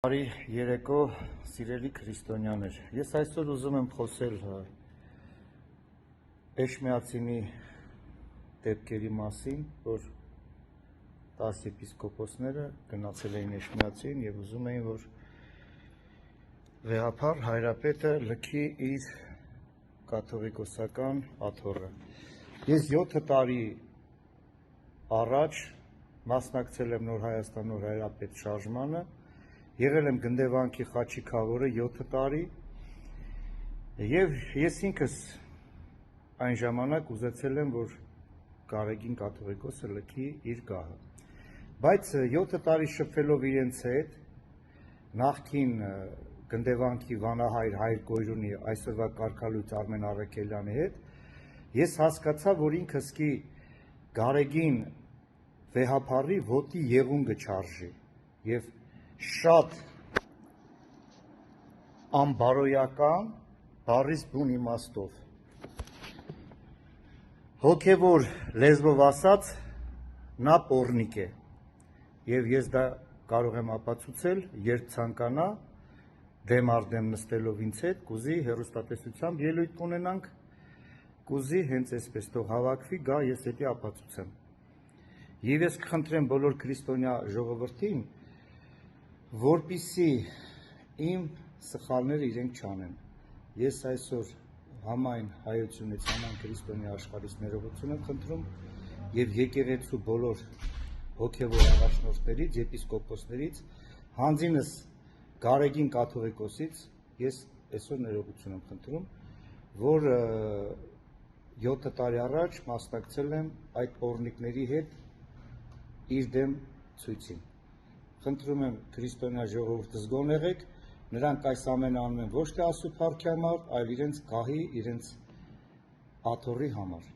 Բարի երեկո, սիրելի քրիստոնյաներ, ես այսօր ուզում եմ խոսել Էշմիածինի դեպքերի մասին, որ 10 եպիսկոպոսները գնացել էին Էշմիածին և ուզում էին, որ վեհափառ հայրապետը լքի իր կաթողիկոսական աթոռը։ Ես 7 տարի առաջ մասնակցել եմ Նոր Հայաստան Նոր Հայրապետ շարժմանը, եղել եմ Գնդեվանքի Խաչի քավորը 7 տարի և ես ինքս այն ժամանակ ուզեցել եմ, որ Գարեգին կաթողիկոսը լքի իր գահը, բայց 7 տարի շփվելով իրենց հետ, նախկին Գնդեվանքի վանահայր Հայր Գոյրունի, այսօրվա կարգալույծ Արմեն Առաքելյանի հետ, ես հասկացա, որ ինքս կի Գարեգին վեհափառի ոտի եղունգը չարժի և շատ անբարոյական, բառից բուն իմաստով, հոգևոր լեզվով ասած, նա պոռնիկ է և ես դա կարող եմ ապացուցել, երբ ցանկանա դեմ առ դեմ նստելով ինձ հետ, կուզի հեռուստատեսությամբ ելույթ կունենանք, կուզի հենց այսպես թող հավաքվի, գա ես էդի ապացուցեմ։ Եվ ես կխնդրեմ բոլոր քրիստոնյա ժողովրդին, որպեսզի իմ սխալները իրենք չանեն։ Ես այսօր համայն հայությունից, համայն քրիստոնյա աշխարհից ներողություն եմ խնդրում և եկեղեցու բոլոր հոգևոր առաջնորդներից, եպիսկոպոսներից, հանձինս Գարեգին կաթողիկոսից ես այսօր ներողություն եմ խնդրում, որ 7 տարի առաջ մասնակցել եմ այդ պոռնիկների հետ իր դեմ ցույցին։ Խնդրում եմ քրիստոնյա ժողովուրդը զգոն եղեք, նրանք այս ամենը անում են ոչ թե Աստծո փառքի համար, այլ իրենց գահի, իրենց աթոռի համար։